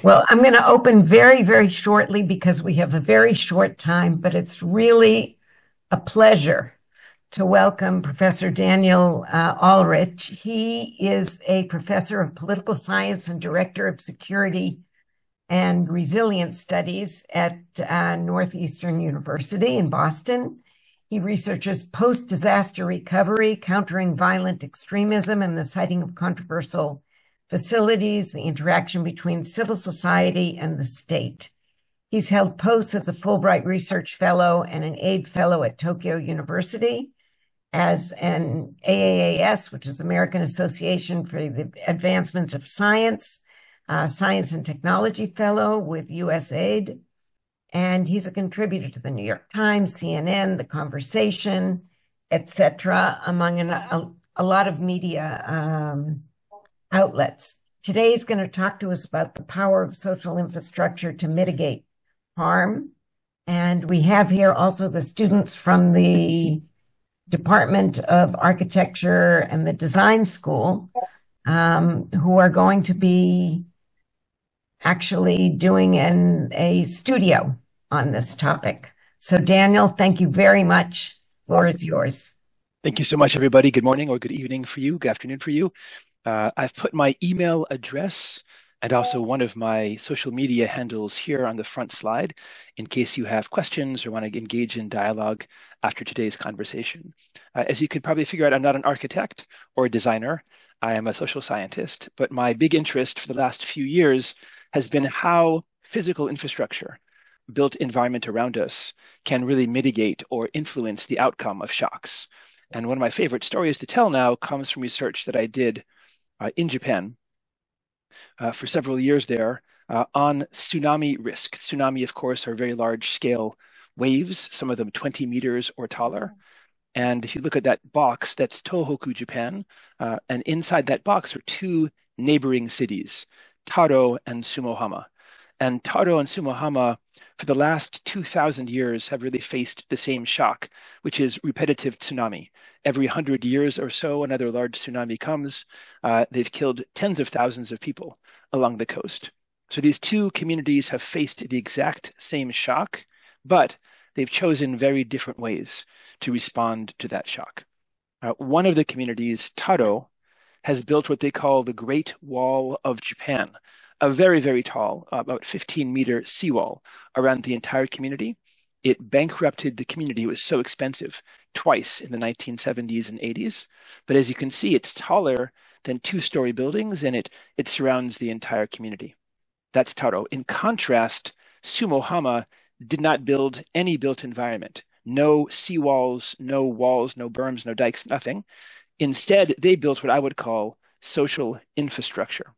Well, I'm going to open very, very shortly because we have a very short time, but it's really a pleasure to welcome Professor Daniel.aldrich. He is a professor of political science and director of security and resilience studies at Northeastern University in Boston. He researches post-disaster recovery, countering violent extremism, and the siting of controversial facilities, the interaction between civil society and the state. He's held posts as a Fulbright Research Fellow and an Aid Fellow at Tokyo University, as an AAAS, which is American Association for the Advancement of Science, Science and Technology Fellow with USAID. And he's a contributor to the New York Times, CNN, The Conversation, etc., among a lot of media outlets. Today he's going to talk to us about the power of social infrastructure to mitigate harm. And we have here also the students from the Department of Architecture and the Design School who are going to be actually doing a studio on this topic. So Daniel, thank you very much. The floor is yours. Thank you so much, everybody. Good morning or good evening for you, good afternoon for you. I've put my email address and also one of my social media handles here on the front slide in case you have questions or want to engage in dialogue after today's conversation. As you can probably figure out, I'm not an architect or a designer. I am a social scientist, but my big interest for the last few years has been how physical infrastructure, built environment around us, can really mitigate or influence the outcome of shocks. And one of my favorite stories to tell now comes from research that I did in Japan for several years there on tsunami risk. Tsunami, of course, are very large-scale waves, some of them 20 meters or taller. And if you look at that box, that's Tohoku, Japan. And inside that box are two neighboring cities, Taro and Sumohama. And Taro and Sumohama, for the last 2,000 years, have really faced the same shock, which is repetitive tsunami. Every 100 years or so, another large tsunami comes. They've killed tens of thousands of people along the coast. So these two communities have faced the exact same shock, but they've chosen very different ways to respond to that shock. One of the communities, Taro, has built what they call the Great Wall of Japan, a very, very tall, about 15-meter seawall around the entire community. It bankrupted the community. It was so expensive twice in the 1970s and 80s. But as you can see, it's taller than two-story buildings, and it surrounds the entire community. That's Taro. In contrast, Sumohama did not build any built environment. No seawalls, no walls, no berms, no dikes, nothing. Instead, they built what I would call social infrastructure.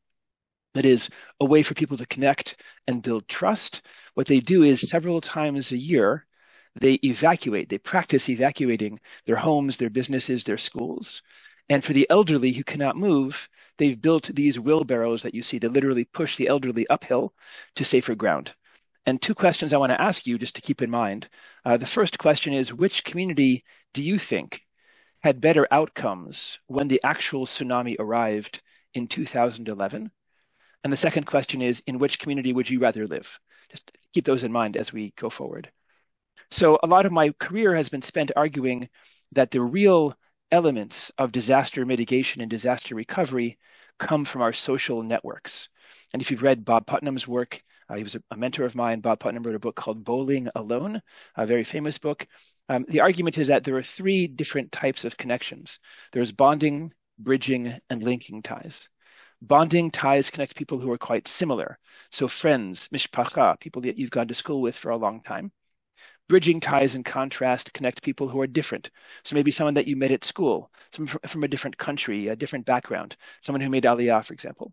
That is a way for people to connect and build trust. What they do is several times a year, they evacuate, they practice evacuating their homes, their businesses, their schools. And for the elderly who cannot move, they've built these wheelbarrows that you see. They literally push the elderly uphill to safer ground. And two questions I want to ask you just to keep in mind. The first question is, which community do you think had better outcomes when the actual tsunami arrived in 2011? And the second question is, in which community would you rather live? Just keep those in mind as we go forward. So a lot of my career has been spent arguing that the real elements of disaster mitigation and disaster recovery come from our social networks. And if you've read Bob Putnam's work, he was a mentor of mine. Bob Putnam wrote a book called Bowling Alone, a very famous book. The argument is that there are three different types of connections. There's bonding, bridging, and linking ties. Bonding ties connect people who are quite similar. So friends, mishpacha, people that you've gone to school with for a long time. Bridging ties, in contrast, connect people who are different. So maybe someone that you met at school, someone from a different country, a different background, someone who made Aliyah, for example.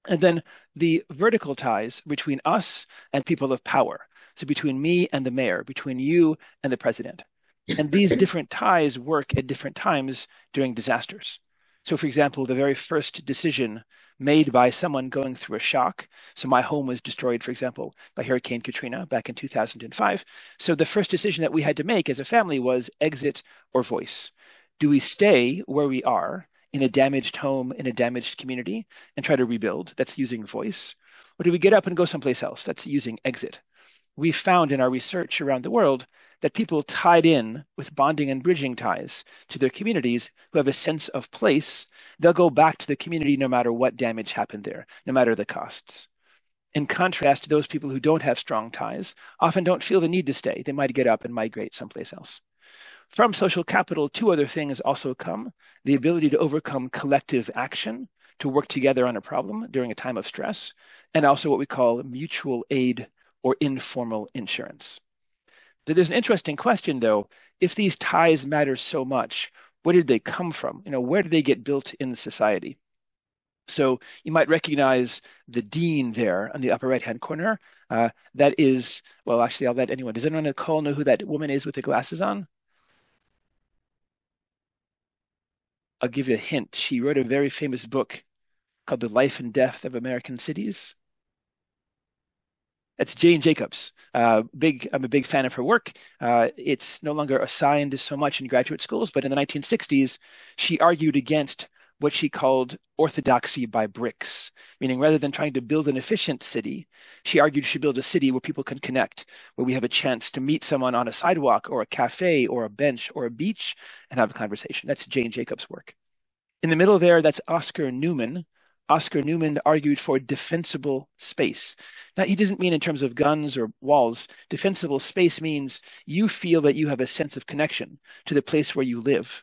And then the vertical ties between us and people of power. So between me and the mayor, between you and the president. And these different ties work at different times during disasters. So for example, the very first decision made by someone going through a shock. So my home was destroyed, for example, by Hurricane Katrina back in 2005. So the first decision that we had to make as a family was exit or voice. Do we stay where we are in a damaged home, in a damaged community, and try to rebuild? That's using voice. Or do we get up and go someplace else? That's using exit. We found in our research around the world that people tied in with bonding and bridging ties to their communities who have a sense of place, they'll go back to the community no matter what damage happened there, no matter the costs. In contrast, those people who don't have strong ties often don't feel the need to stay. They might get up and migrate someplace else. From social capital, two other things also come: the ability to overcome collective action, to work together on a problem during a time of stress, and also what we call mutual aid or informal insurance. There's an interesting question, though. If these ties matter so much, where did they come from? Where did they get built in society? So you might recognize the dean there on the upper right-hand corner. That is, well, actually, I'll let anyone. Does anyone on the call know who that woman is with the glasses on? I'll give you a hint. She wrote a very famous book called The Life and Death of American Cities. That's Jane Jacobs. I'm a big fan of her work. It's no longer assigned so much in graduate schools, but in the 1960s, she argued against what she called orthodoxy by bricks, meaning rather than trying to build an efficient city, she argued you should build a city where people can connect, where we have a chance to meet someone on a sidewalk or a cafe or a bench or a beach and have a conversation. That's Jane Jacobs' work. In the middle there, that's Oscar Newman. Oscar Newman argued for defensible space. Now, he doesn't mean in terms of guns or walls. Defensible space means you feel that you have a sense of connection to the place where you live.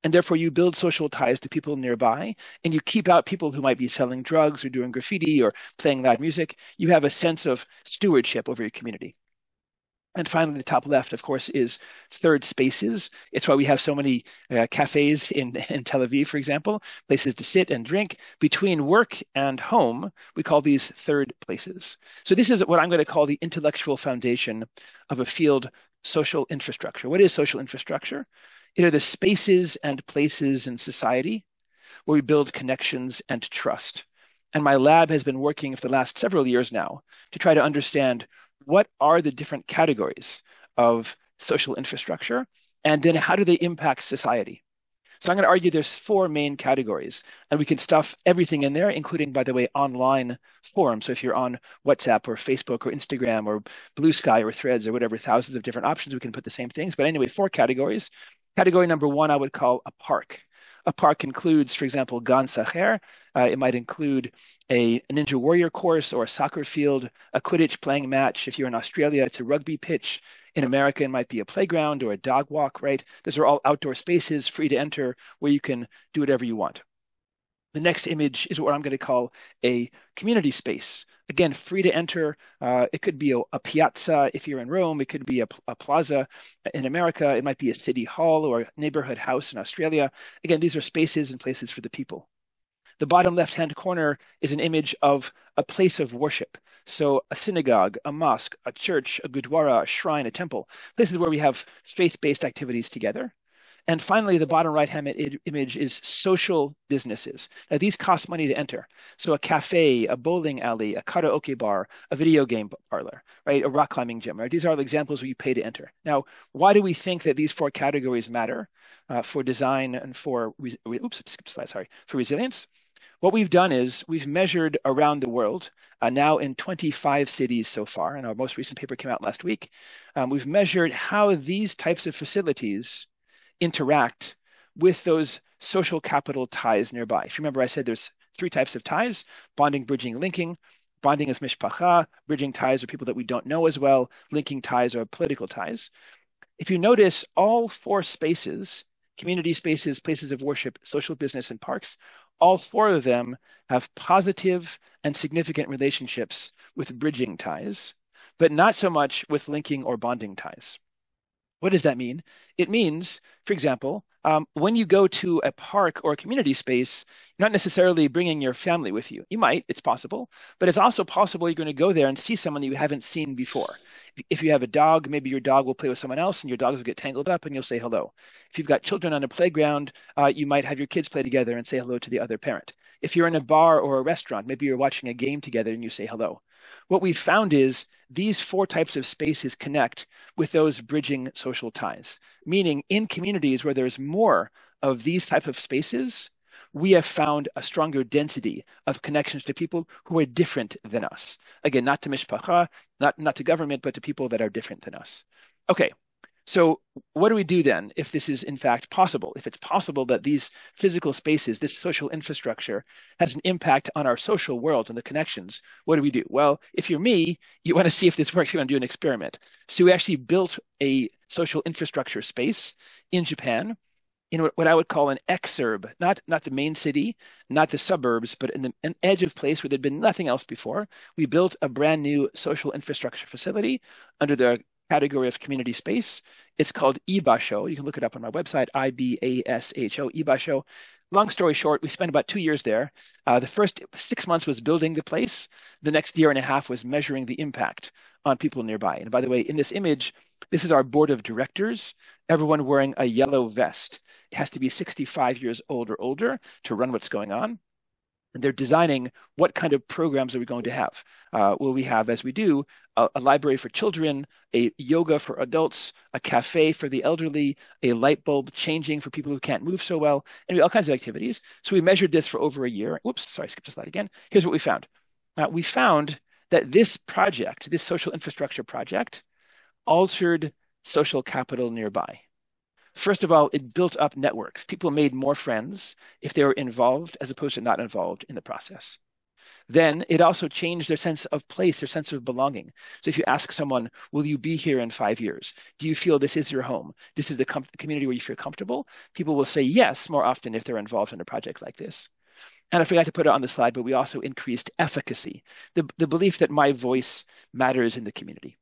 And therefore, you build social ties to people nearby, and you keep out people who might be selling drugs or doing graffiti or playing loud music. You have a sense of stewardship over your community. And finally, the top left, of course, is third spaces. It's why we have so many cafes in Tel Aviv, for example, places to sit and drink. Between work and home, we call these third places. So this is what I'm going to call the intellectual foundation of a field, social infrastructure. What is social infrastructure? It are the spaces and places in society where we build connections and trust. And my lab has been working for the last several years now to try to understand what are the different categories of social infrastructure, and then how do they impact society. So I'm going to argue there's four main categories, and we can stuff everything in there, including, by the way, online forums. So if you're on WhatsApp or Facebook or Instagram or Blue Sky or Threads or whatever, thousands of different options, we can put the same things. But anyway, four categories. Category number one, I would call a park. A park includes, for example, Gan Sacher. It might include a Ninja Warrior course or a soccer field, a Quidditch playing match. If you're in Australia, it's a rugby pitch. In America, it might be a playground or a dog walk, right? Those are all outdoor spaces, free to enter, where you can do whatever you want. The next image is what I'm going to call a community space. Again, free to enter. It could be a piazza if you're in Rome. It could be a plaza in America. It might be a city hall or a neighborhood house in Australia. Again, these are spaces and places for the people. The bottom left-hand corner is an image of a place of worship. So a synagogue, a mosque, a church, a gurdwara, a shrine, a temple. Places where we have faith-based activities together. And finally, the bottom right-hand image is social businesses. Now, these cost money to enter. So a cafe, a bowling alley, a karaoke bar, a video game parlor, right? A rock climbing gym, right? These are all examples where you pay to enter. Now, why do we think that these four categories matter for design and for, for resilience? What we've done is we've measured around the world, now in 25 cities so far, and our most recent paper came out last week. We've measured how these types of facilities interact with those social capital ties nearby. If you remember, I said there's three types of ties: bonding, bridging, linking. Bonding is mishpacha. Bridging ties are people that we don't know as well. Linking ties are political ties. If you notice, all four spaces, community spaces, places of worship, social business, and parks, all four of them have positive and significant relationships with bridging ties, but not so much with linking or bonding ties. What does that mean? It means, for example, when you go to a park or a community space, you're not necessarily bringing your family with you. You might, it's possible, but it's also possible you're going to go there and see someone that you haven't seen before. If you have a dog, maybe your dog will play with someone else and your dogs will get tangled up and you'll say hello. If you've got children on a playground, you might have your kids play together and say hello to the other parent. If you're in a bar or a restaurant, maybe you're watching a game together and you say hello. What we've found is these four types of spaces connect with those bridging social ties, meaning in communities where there's more of these type of spaces, we have found a stronger density of connections to people who are different than us. Again, not to mishpacha, not to government, but to people that are different than us. Okay, so what do we do then if this is in fact possible? If it's possible that these physical spaces, this social infrastructure has an impact on our social world and the connections, what do we do? Well, if you're me, you want to see if this works, you want to do an experiment. So we actually built a social infrastructure space in Japan in what I would call an exurb, not the main city, not the suburbs, but in an edge of place where there'd been nothing else before. We built a brand new social infrastructure facility under the category of community space. It's called Ibasho. You can look it up on my website, Ibasho, Ibasho. Long story short, we spent about 2 years there. The first 6 months was building the place. The next year and a half was measuring the impact on people nearby. And by the way, in this image, this is our board of directors, everyone wearing a yellow vest. It has to be 65 years old or older to run what's going on. And they're designing what kind of programs are we going to have. Will we have, as we do, a library for children, a yoga for adults, a cafe for the elderly, a light bulb changing for people who can't move so well, and all kinds of activities. So we measured this for over a year. Whoops, sorry, I skipped the slide again. Here's what we found. We found that this project, this social infrastructure project, altered social capital nearby. First of all, it built up networks. People made more friends if they were involved as opposed to not involved in the process. Then it also changed their sense of place, their sense of belonging. So if you ask someone, will you be here in 5 years? Do you feel this is your home? This is the community where you feel comfortable? People will say yes more often if they're involved in a project like this. And I forgot to put it on the slide, but we also increased efficacy, the belief that my voice matters in the community.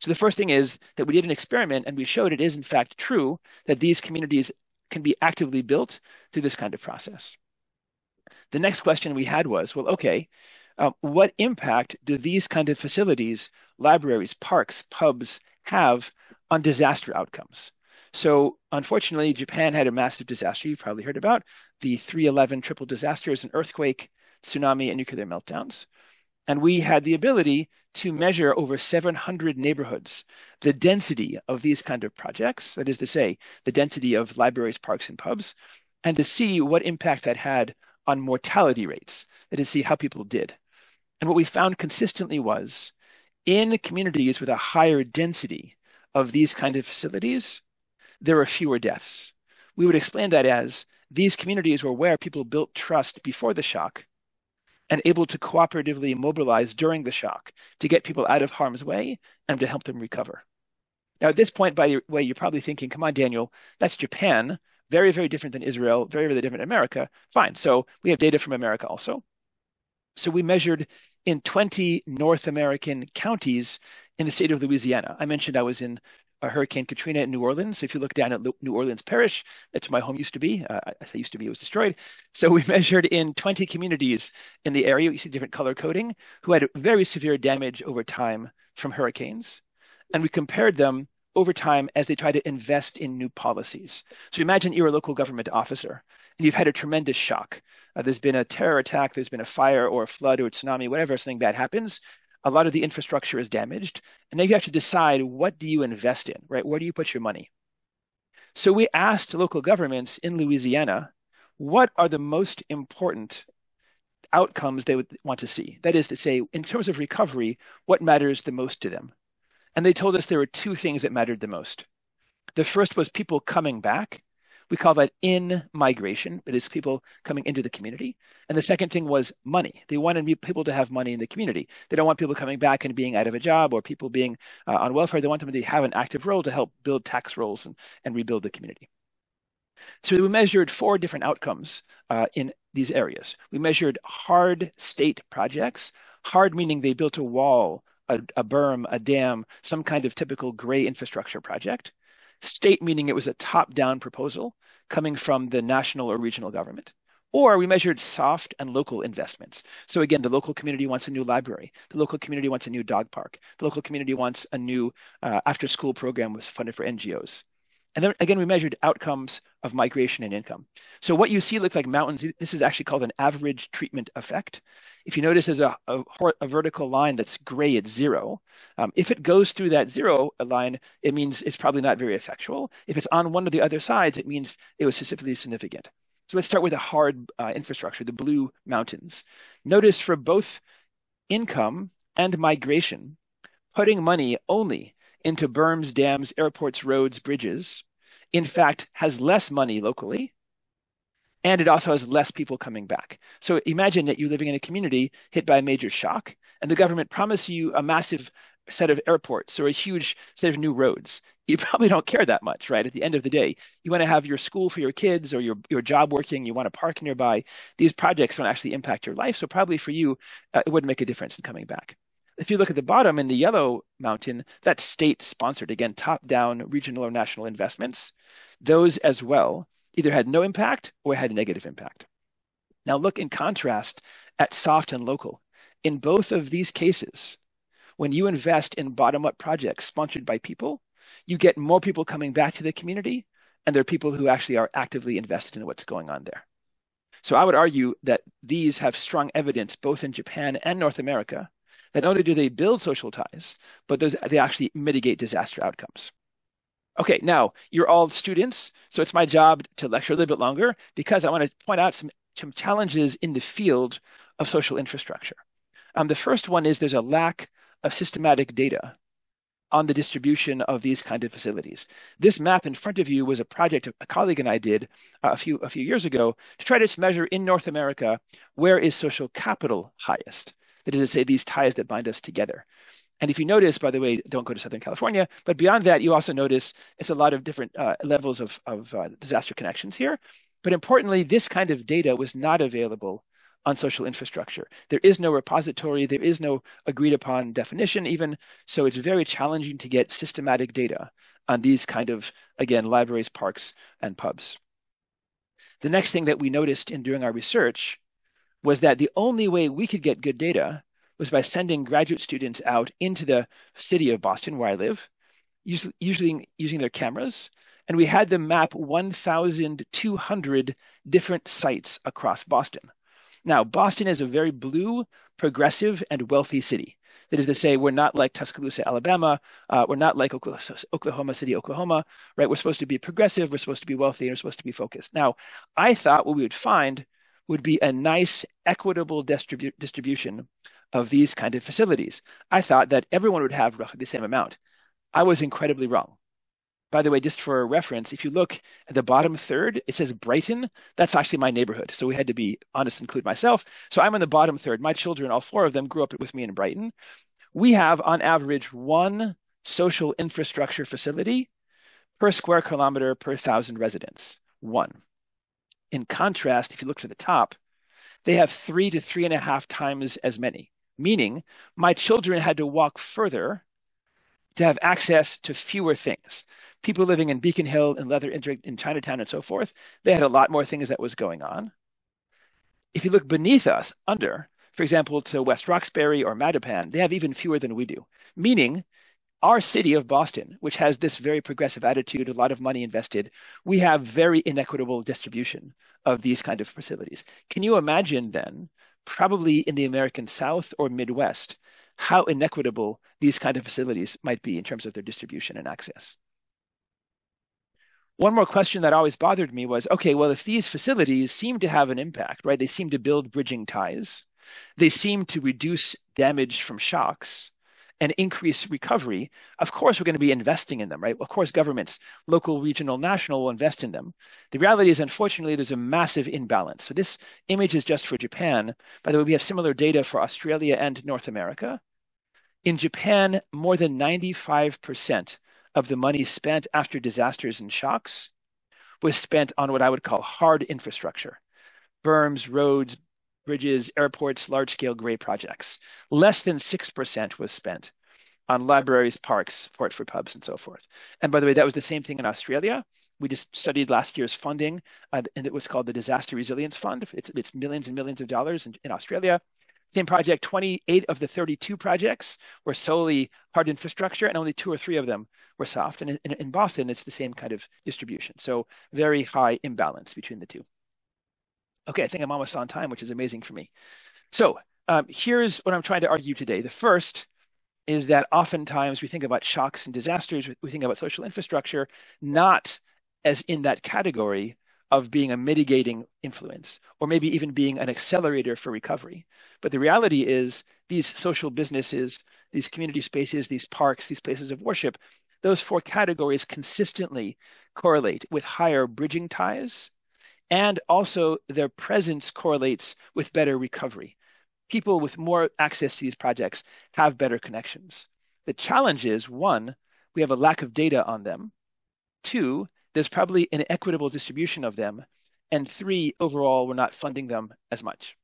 So the first thing is that we did an experiment and we showed it is in fact true that these communities can be actively built through this kind of process. The next question we had was, well, okay, what impact do these kind of facilities, libraries, parks, pubs have on disaster outcomes? So unfortunately, Japan had a massive disaster you've probably heard about, the 3/11 triple disasters, an earthquake, tsunami, and nuclear meltdowns. And we had the ability to measure over 700 neighborhoods, the density of these kind of projects, that is to say, the density of libraries, parks, and pubs, and to see what impact that had on mortality rates, that is to see how people did. And what we found consistently was in communities with a higher density of these kind of facilities, there were fewer deaths. We would explain that as these communities were where people built trust before the shock and able to cooperatively mobilize during the shock to get people out of harm's way and to help them recover. Now, at this point, by the way, you're probably thinking, come on, Daniel, that's Japan, very, very different than Israel, very, very different than America. Fine, so we have data from America also. So we measured in 20 North American counties in the state of Louisiana. I mentioned I was in Hurricane Katrina in New Orleans. So if you look down at New Orleans Parish, that's where my home used to be. I say used to be, it was destroyed. So we measured in 20 communities in the area. You see different color coding, who had very severe damage over time from hurricanes. And we compared them over time as they try to invest in new policies. So imagine you're a local government officer and you've had a tremendous shock. There's been a terror attack, there's been a fire or a flood or a tsunami, whatever, something bad happens. A lot of the infrastructure is damaged. And now you have to decide, what do you invest in, right? Where do you put your money? So we asked local governments in Louisiana, what are the most important outcomes they would want to see? That is to say, in terms of recovery, what matters the most to them? And they told us there were two things that mattered the most. The first was people coming back. We call that in-migration, that is people coming into the community. And the second thing was money. They wanted people to have money in the community. They don't want people coming back and being out of a job or people being on welfare. They want them to have an active role to help build tax rolls and rebuild the community. So we measured 4 different outcomes in these areas. We measured hard state projects, hard meaning they built a wall, a berm, a dam, some kind of typical gray infrastructure project. State meaning it was a top-down proposal coming from the national or regional government. Or we measured soft and local investments. So again, the local community wants a new library. The local community wants a new dog park. The local community wants a new after-school program was funded for NGOs. And then again, we measured outcomes of migration and income. So what you see looks like mountains. This is actually called an average treatment effect. If you notice there's a vertical line that's gray at 0. If it goes through that 0 line, it means it's probably not very effectual. If it's on one of the other sides, it means it was statistically significant. So let's start with the hard infrastructure, the blue mountains. Notice for both income and migration, putting money only into berms, dams, airports, roads, bridges, in fact, has less money locally, and it also has less people coming back. So imagine that you're living in a community hit by a major shock, and the government promises you a massive set of airports or a huge set of new roads. You probably don't care that much, right? At the end of the day, you want to have your school for your kids or your job working, you want a park nearby. These projects don't actually impact your life, so probably for you, it wouldn't make a difference in coming back. If you look at the bottom in the yellow mountain, that's state-sponsored, again, top-down regional or national investments. Those as well either had no impact or had a negative impact. Now look in contrast at soft and local. In both of these cases, when you invest in bottom-up projects sponsored by people, you get more people coming back to the community, and there are people who actually are actively invested in what's going on there. So I would argue that these have strong evidence both in Japan and North America that not only do they build social ties, but they actually mitigate disaster outcomes. Okay, now you're all students, so it's my job to lecture a little bit longer because I want to point out some challenges in the field of social infrastructure. The first one is there's a lack of systematic data on the distribution of these kind of facilities. This map in front of you was a project a colleague and I did a few years ago to try to measure in North America where is social capital highest. That is to say, these ties that bind us together. And if you notice, by the way, don't go to Southern California, but beyond that, you also notice it's a lot of different levels of disaster connections here. But importantly, this kind of data was not available on social infrastructure. There is no repository, there is no agreed upon definition even, so it's very challenging to get systematic data on these kind of, again, libraries, parks, and pubs. The next thing that we noticed in doing our research was that the only way we could get good data was by sending graduate students out into the city of Boston, where I live, usually using their cameras, and we had them map 1,200 different sites across Boston. Now, Boston is a very blue, progressive, and wealthy city. That is to say, we're not like Tuscaloosa, Alabama. We're not like Oklahoma City, Oklahoma, right? We're supposed to be progressive, we're supposed to be wealthy, and we're supposed to be focused. Now, I thought what we would find would be a nice, equitable distribution of these kind of facilities. I thought that everyone would have roughly the same amount. I was incredibly wrong. By the way, just for reference, if you look at the bottom third, it says Brighton. That's actually my neighborhood. So we had to be honest and include myself. So I'm in the bottom third. My children, all four of them, grew up with me in Brighton. We have, on average, one social infrastructure facility per square kilometer per 1,000 residents. One. In contrast, if you look to the top, they have 3 to 3.5 times as many, meaning my children had to walk further to have access to fewer things. People living in Beacon Hill and Leather in Chinatown and so forth, they had a lot more things that was going on. If you look beneath us, under, for example, to West Roxbury or Mattapan, they have even fewer than we do, meaning our city of Boston, which has this very progressive attitude, a lot of money invested, we have very inequitable distribution of these kind of facilities. Can you imagine then, probably in the American South or Midwest, how inequitable these kind of facilities might be in terms of their distribution and access? One more question that always bothered me was, okay, well, if these facilities seem to have an impact, right? They seem to build bridging ties. They seem to reduce damage from shocks and increase recovery. Of course, we're going to be investing in them, right? Of course, governments, local, regional, national, will invest in them. The reality is, unfortunately, there's a massive imbalance. So this image is just for Japan. By the way, we have similar data for Australia and North America. In Japan, more than 95% of the money spent after disasters and shocks was spent on what I would call hard infrastructure, berms, roads, bridges, airports, large-scale gray projects. Less than 6% was spent on libraries, parks, support for pubs, and so forth. And by the way, that was the same thing in Australia. We just studied last year's funding, and it was called the Disaster Resilience Fund. It's millions and millions of dollars in Australia. Same project, 28 of the 32 projects were solely hard infrastructure, and only 2 or 3 of them were soft. And in Boston, it's the same kind of distribution. So very high imbalance between the two. Okay, I think I'm almost on time, which is amazing for me. So here's what I'm trying to argue today. The first is that oftentimes we think about shocks and disasters, we think about social infrastructure, not as in that category of being a mitigating influence, or maybe even being an accelerator for recovery. But the reality is these social businesses, these community spaces, these parks, these places of worship, those four categories consistently correlate with higher bridging ties, and also their presence correlates with better recovery. People with more access to these projects have better connections. The challenge is, one, we have a lack of data on them. Two, there's probably an equitable distribution of them. And three, overall, we're not funding them as much.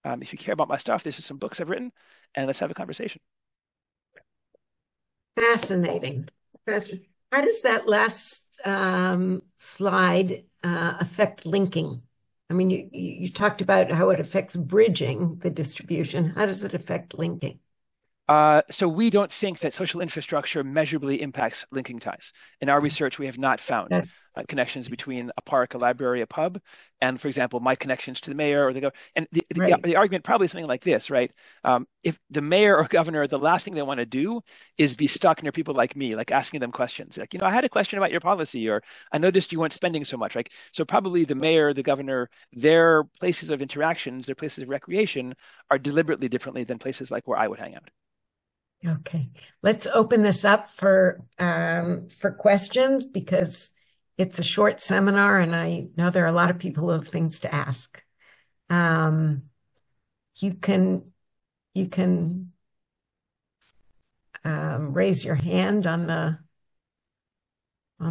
If you care about my stuff, this is some books I've written, and let's have a conversation. Fascinating. How does that last slide affect linking? I mean, you talked about how it affects bridging the distribution. How does it affect linking? So we don't think that social infrastructure measurably impacts linking ties. In our research, we have not found connections between a park, a library, a pub, and, for example, my connections to the mayor or the governor. And the argument probably is something like this, right? If the mayor or governor, the last thing they want to do is be stuck near people like me, like asking them questions. Like, I had a question about your policy, or I noticed you weren't spending so much. Right? So probably the mayor, the governor, their places of interactions, their places of recreation are deliberately differently than places like where I would hang out. Okay, let's open this up for questions, because it's a short seminar and I know there are a lot of people who have things to ask. You can raise your hand on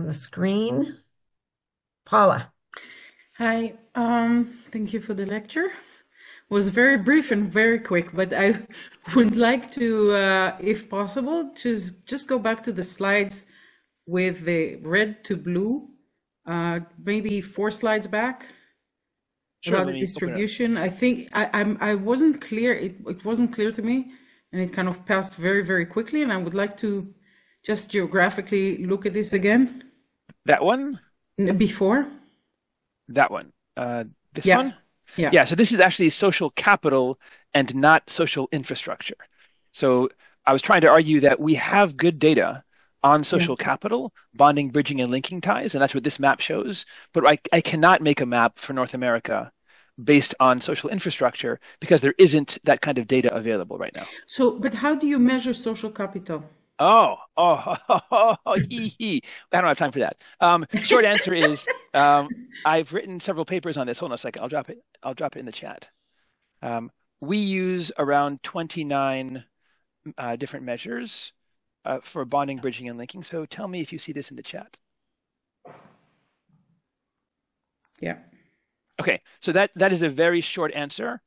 the screen. Paula. Hi, thank you for the lecture. It was very brief and very quick, but I would like to, if possible, just go back to the slides with the red to blue, maybe 4 slides back. Sure, about the distribution. I think I wasn't clear. It wasn't clear to me, and it kind of passed very, very quickly. And I would like to just geographically look at this again. That one? Before? That one. This one? Yeah, so this is actually social capital and not social infrastructure. So I was trying to argue that we have good data on social capital, bonding, bridging, and linking ties, and that's what this map shows. But I cannot make a map for North America based on social infrastructure because there isn't that kind of data available right now. So, but how do you measure social capital? I don't have time for that. Short answer is I've written several papers on this. Hold on a second. I'll drop it in the chat. We use around 29 different measures for bonding, bridging, and linking. So tell me if you see this in the chat. Yeah. Okay. So that is a very short answer,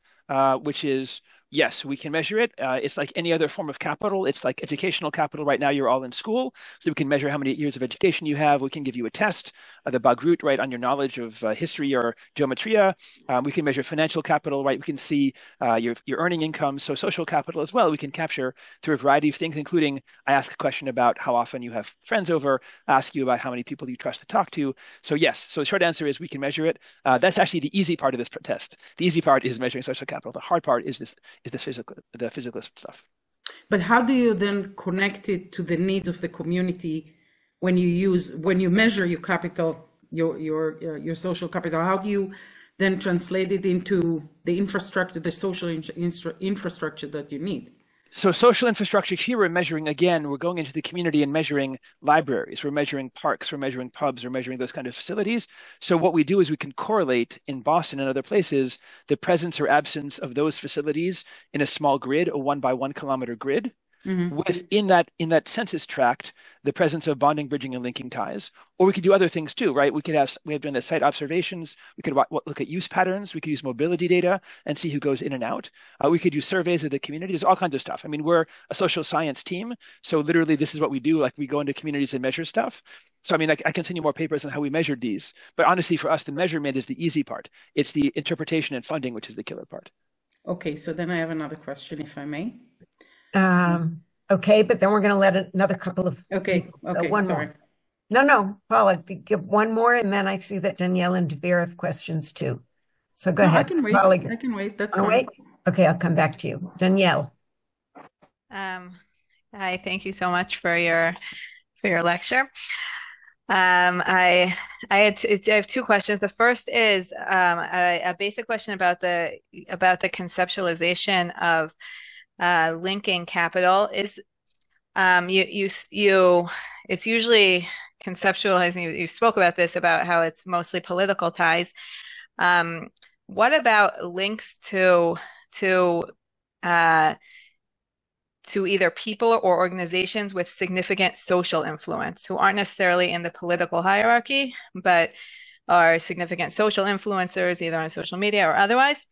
which is yes, we can measure it. It's like any other form of capital. It's like educational capital. Right now, you're all in school, so we can measure how many years of education you have. We can give you a test, the Bagrut, right, on your knowledge of history or geometria. We can measure financial capital, right? We can see your earning income. So social capital as well, we can capture through a variety of things, including I ask a question about how often you have friends over, ask you about how many people you trust to talk to. So yes, so the short answer is we can measure it. That's actually the easy part of this test. The easy part is measuring social capital. The hard part is the physical stuff. But how do you then connect it to the needs of the community when you measure your capital, your social capital? How do you then translate it into the infrastructure, the social infrastructure that you need? So social infrastructure here, we're measuring, again, we're going into the community and measuring libraries, we're measuring parks, we're measuring pubs, we're measuring those kind of facilities. So what we do is we can correlate in Boston and other places the presence or absence of those facilities in a small grid, a 1 by 1 kilometer grid. Mm-hmm. Within that census tract, the presence of bonding, bridging, and linking ties. Or we could do other things too, right? We have done the site observations. We could look at use patterns. We could use mobility data and see who goes in and out. We could use surveys of the community. There's all kinds of stuff. I mean, we're a social science team, so literally this is what we do. Like we go into communities and measure stuff. So I mean, I can send you more papers on how we measured these. But honestly, for us, the measurement is the easy part. It's the interpretation and funding, which is the killer part. Okay, so then I have another question, if I may. Okay, but then we're going to let another couple of one sorry. More. No, Paula, give one more, and then I see that Danielle and Devere have questions too. So go ahead. I can wait. Paula, I can wait. That's fine. Wait? Okay, I'll come back to you. Danielle. Hi, thank you so much for your lecture. I I have two questions. The first is a basic question about the conceptualization of linking capital. Is you it's usually conceptualizing. You spoke about this, about how it's mostly political ties. What about links to uh, to either people or organizations with significant social influence who aren't necessarily in the political hierarchy, but are significant social influencers, either on social media or otherwise?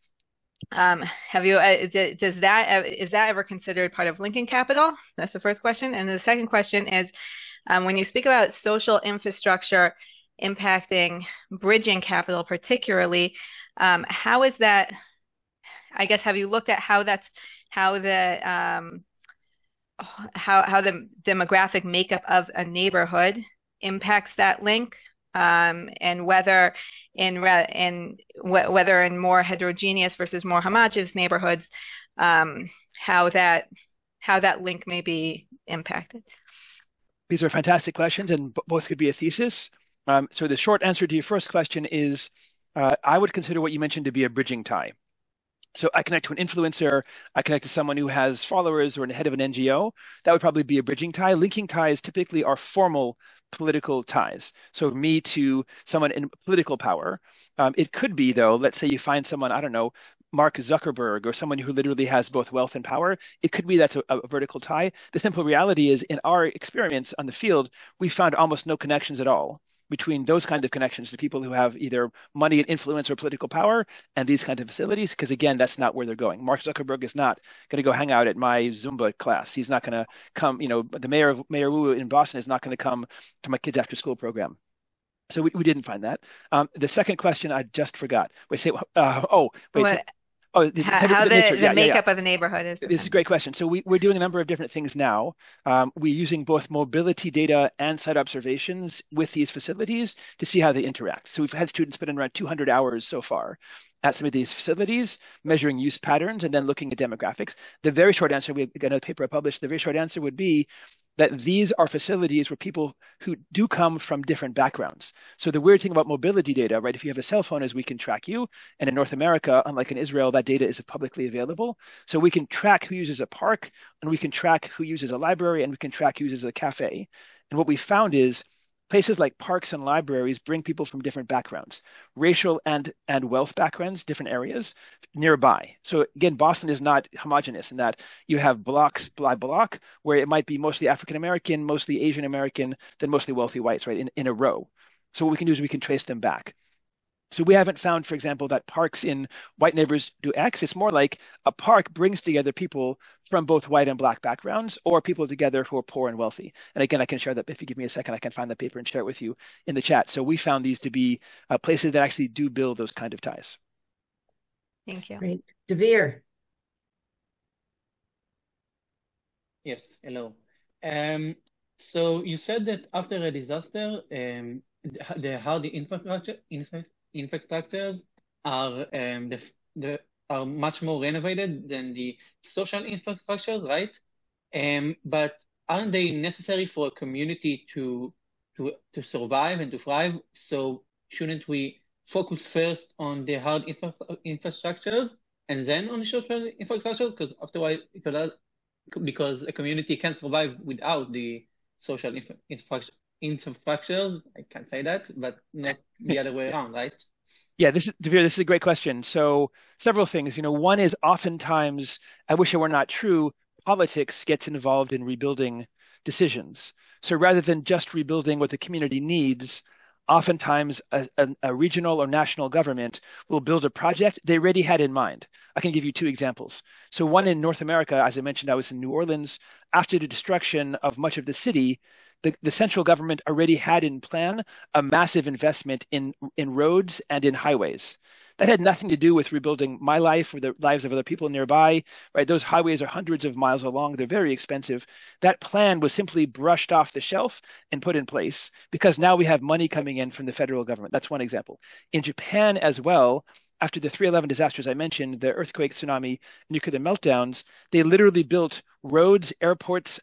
Have you, is that ever considered part of linking capital? That's the first question. And the second question is, when you speak about social infrastructure impacting bridging capital particularly, how is that, I guess, have you looked at how the demographic makeup of a neighborhood impacts that link, and whether in more heterogeneous versus more homogeneous neighborhoods, how that link may be impacted? These are fantastic questions, and both could be a thesis. So the short answer to your first question is, I would consider what you mentioned to be a bridging tie. So I connect to an influencer, I connect to someone who has followers or the head of an NGO. That would probably be a bridging tie. Linking ties typically are formal political ties. So me to someone in political power. It could be, though, let's say you find someone, I don't know, Mark Zuckerberg or someone who literally has both wealth and power. It could be that's a vertical tie. The simple reality is, in our experience on the field, we found almost no connections at all between those kind of connections to people who have either money and influence or political power and these kinds of facilities, because again, that's not where they're going. Mark Zuckerberg is not going to go hang out at my Zumba class. He's not going to come, the Mayor Wu in Boston is not going to come to my kids' after school program. So we didn't find that. The second question I just forgot. Wait, say, how the makeup of the neighborhood is. This is a great question. So we're doing a number of different things now. We're using both mobility data and site observations with these facilities to see how they interact. So we've had students spend around 200 hours so far at some of these facilities, measuring use patterns and then looking at demographics. The very short answer, we've got another paper I published, the very short answer would be that these are facilities where people who do come from different backgrounds. So the weird thing about mobility data, right, if you have a cell phone, is we can track you. And in North America, unlike in Israel, that data is publicly available. So we can track who uses a park, and we can track who uses a library, and we can track who uses a cafe. And what we found is places like parks and libraries bring people from different backgrounds, racial and wealth backgrounds, different areas nearby. So again, Boston is not homogeneous in that you have blocks by block where it might be mostly African American, mostly Asian American, then mostly wealthy whites, right, in a row. So what we can do is we can trace them back. So we haven't found, for example, that parks in white neighborhoods do X. It's more like a park brings together people from both white and black backgrounds, or people together who are poor and wealthy. And again, I can share that. If you give me a second, I can find that paper and share it with you in the chat. So we found these to be places that actually do build those kind of ties. Thank you. Great. Devere. Yes, hello. So you said that after a disaster, the hard infrastructures are are much more renovated than the social infrastructures, right? But aren't they necessary for a community to survive and to thrive? So shouldn't we focus first on the hard infrastructures and then on the social infrastructures? Because afterward, because a community can survive without the social infrastructures. I can't say that, but not the other way around, right? Yeah, this is a great question. So several things. One is oftentimes, I wish it were not true, politics gets involved in rebuilding decisions. So rather than just rebuilding what the community needs, oftentimes a regional or national government will build a project they already had in mind. I can give you two examples. So one in North America, as I mentioned, I was in New Orleans. After the destruction of much of the city, the central government already had in plan a massive investment in roads and in highways. That had nothing to do with rebuilding my life or the lives of other people nearby, right? Those highways are hundreds of miles long. They're very expensive. That plan was simply brushed off the shelf and put in place because now we have money coming in from the federal government. That's one example. In Japan as well, after the 3/11 disasters I mentioned, the earthquake, tsunami, nuclear meltdowns, they literally built roads, airports,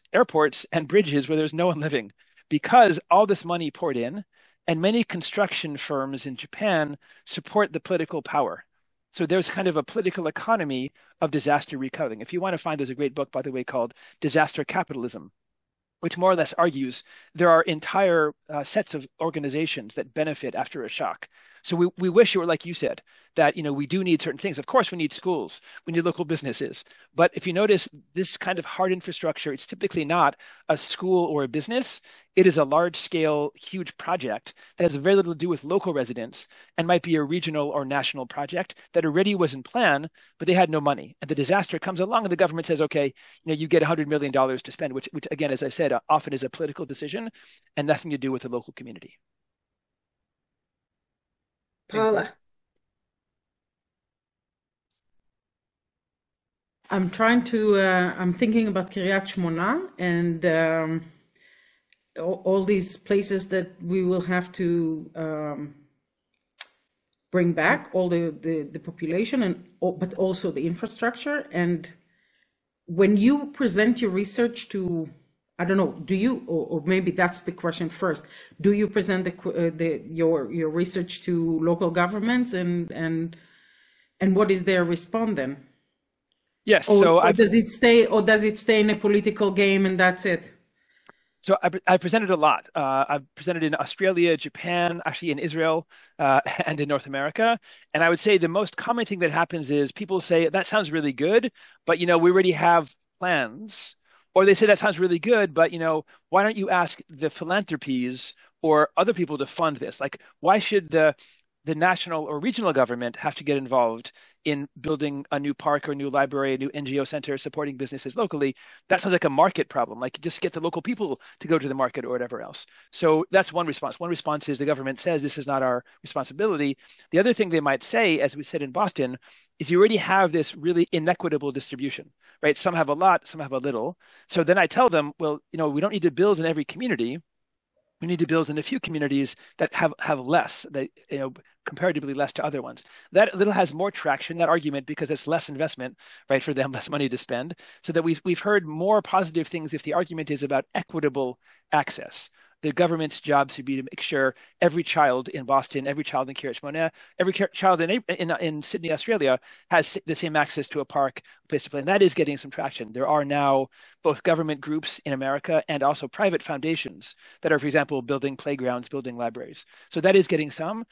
and bridges where there's no one living because all this money poured in, and many construction firms in Japan support the political power. So there's kind of a political economy of disaster recovery. If you want to find, there's a great book, by the way, called Disaster Capitalism, which more or less argues there are entire sets of organizations that benefit after a shock. So we wish it were like you said, that we do need certain things. Of course, we need schools, we need local businesses. But if you notice this kind of hard infrastructure, it's typically not a school or a business. It is a large-scale, huge project that has very little to do with local residents and might be a regional or national project that already was in plan, but they had no money. And the disaster comes along and the government says, okay, you get $100 million to spend, which again, as I said, often is a political decision and nothing to do with the local community. Paula. I'm thinking about Kiryat Shmona and all these places that we will have to bring back, all the population, but also the infrastructure. And when you present your research to, I don't know, do you, or maybe that's the question first, do you present your research to local governments and what is their response then? Yes. Or does it stay in a political game and that's it? So I presented a lot. I've presented in Australia, Japan, actually in Israel, and in North America. And I would say the most common thing that happens is people say, that sounds really good, but we already have plans. Or they say that sounds really good, but why don't you ask the philanthropies or other people to fund this? Like, why should the national or regional government have to get involved in building a new park or a new library, a new NGO center, supporting businesses locally? That sounds like a market problem. Like, just get the local people to go to the market or whatever else. So that's one response. One response is the government says this is not our responsibility. The other thing they might say, as we said in Boston, is you already have this really inequitable distribution, right? Some have a lot, some have a little. So then I tell them, well, we don't need to build in every community. We need to build in a few communities that have less, that comparatively less to other ones. That little has more traction, that argument, because it's less investment, right, for them, less money to spend. So that we've heard more positive things if the argument is about equitable access. The government's job should be to make sure every child in Boston, every child in Kiryat Shmona, every child in Sydney, Australia, has the same access to a park, a place to play. And that is getting some traction. There are now both government groups in America and also private foundations that are, for example, building playgrounds, building libraries. So that is getting some.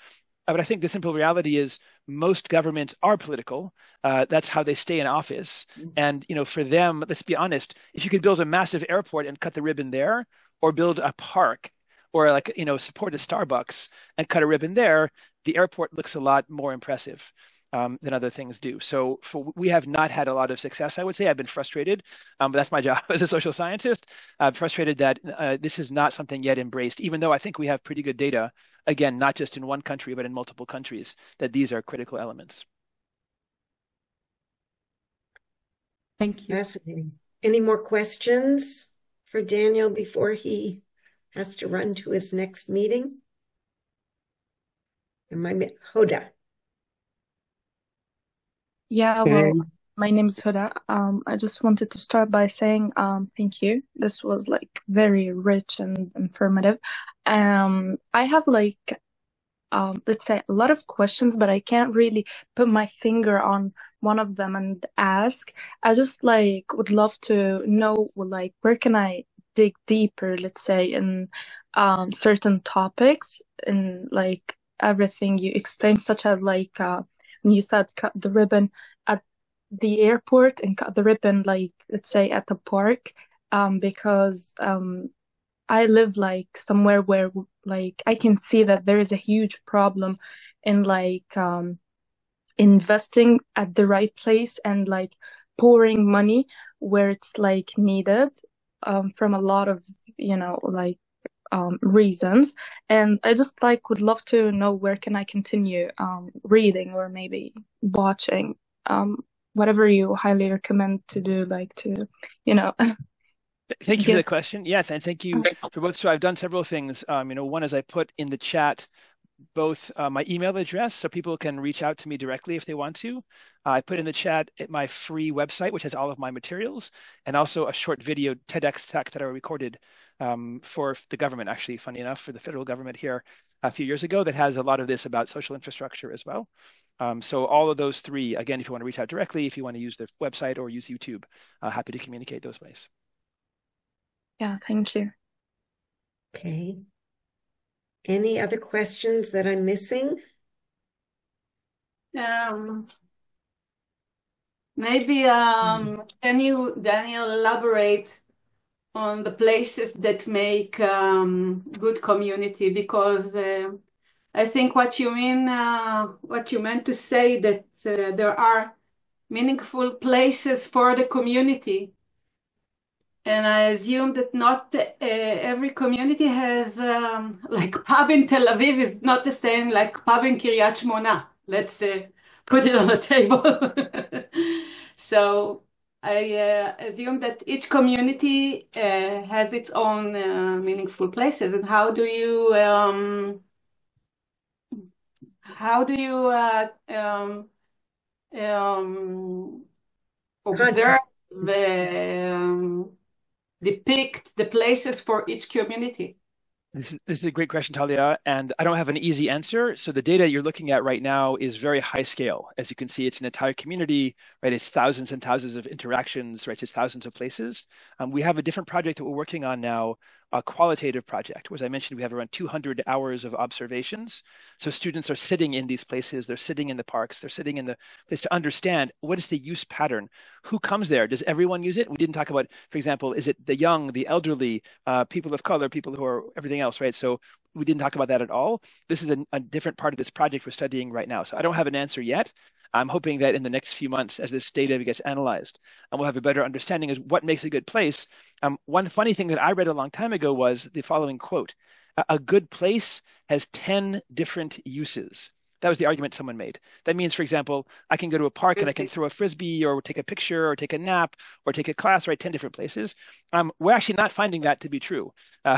But I think the simple reality is most governments are political. That's how they stay in office. And, for them, let's be honest, if you could build a massive airport and cut the ribbon there, or build a park, or support a Starbucks and cut a ribbon there, the airport looks a lot more impressive than other things do. So we have not had a lot of success, I would say. I've been frustrated, but that's my job as a social scientist. I'm frustrated that this is not something yet embraced, even though I think we have pretty good data, again, not just in one country, but in multiple countries, that these are critical elements. Thank you. Fascinating. Any more questions for Daniel before he has to run to his next meeting? Hoda. Yeah, well, my name is Huda. I just wanted to start by saying thank you. This was very rich and informative. I have let's say a lot of questions, but I can't really put my finger on one of them and ask. I just would love to know where can I dig deeper, let's say, in certain topics, and everything you explained, such as when you said cut the ribbon at the airport and cut the ribbon let's say at the park, because I live somewhere where I can see that there is a huge problem in investing at the right place and pouring money where it's needed, from a lot of reasons. And I just would love to know where can I continue reading or maybe watching, whatever you highly recommend to do, Thank you for the question. Yes, and thank you for both. So I've done several things. One is I put in the chat both my email address so people can reach out to me directly if they want to. I put in the chat my free website, which has all of my materials, and also a short video TEDx talk that I recorded for the government, actually, funny enough, for the federal government here a few years ago that has a lot of this about social infrastructure as well. So all of those three, again, if you want to reach out directly, if you want to use the website or use YouTube, happy to communicate those ways. Yeah, thank you. Okay. Any other questions that I'm missing? Maybe can you, Daniel, elaborate on the places that make good community? Because I think what you meant to say that there are meaningful places for the community. And I assume that not every community has, like pub in Tel Aviv is not the same like pub in Kiryat Shmona. Let's put it on the table. So I assume that each community has its own meaningful places. And how do you observe depict the places for each community? This is a great question, Talia, and I don't have an easy answer. So the data you're looking at right now is very high scale. As you can see, it's an entire community, right? It's thousands and thousands of interactions, right? It's thousands of places. We have a different project that we're working on now, a qualitative project. As I mentioned, we have around 200 hours of observations. So students are sitting in these places, they're sitting in the parks, they're sitting in the place to understand what is the use pattern. Who comes there? Does everyone use it? We didn't talk about, for example, is it the young, the elderly, people of color, people who are everything else, right? So we didn't talk about that at all. This is a different part of this project we're studying right now. So I don't have an answer yet. I'm hoping that in the next few months, as this data gets analyzed, we'll have a better understanding of what makes a good place. One funny thing that I read a long time ago was the following quote: "A good place has 10 different uses." That was the argument someone made. That means, for example, I can go to a park and I can throw a frisbee or take a picture or take a nap or take a class, right? 10 different places. We're actually not finding that to be true.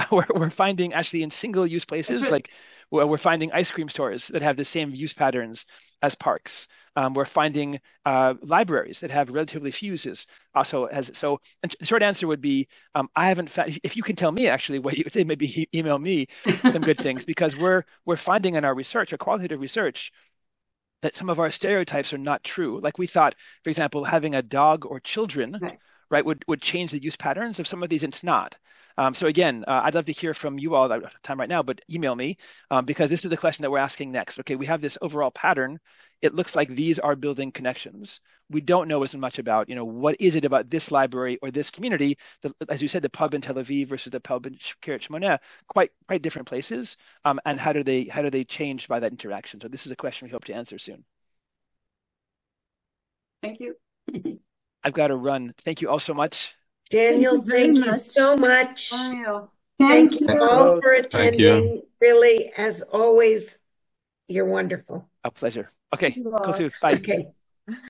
We're finding actually in single-use places, like we're finding ice cream stores that have the same use patterns as parks. We're finding libraries that have relatively few uses. Also, so the short answer would be, I haven't found. If you can tell me actually what you would say, maybe email me some good things, because we're finding in our research, our qualitative research, that some of our stereotypes are not true. Like we thought, for example, having a dog or children, right, would change the use patterns of some of these, and it's not. So again, I'd love to hear from you all. I don't have time right now, but email me, because this is the question that we're asking next. Okay, we have this overall pattern. It looks like these are building connections. We don't know as much about, what is it about this library or this community, as you said, the pub in Tel Aviv versus the pub in Kiryat Shmona, quite different places. And how do they change by that interaction? So this is a question we hope to answer soon. Thank you. I've got to run. Thank you all so much. Daniel, thank you so much. Daniel. Thank you all for attending. Really, as always, you're wonderful. A pleasure. Okay, cool. Bye. Okay.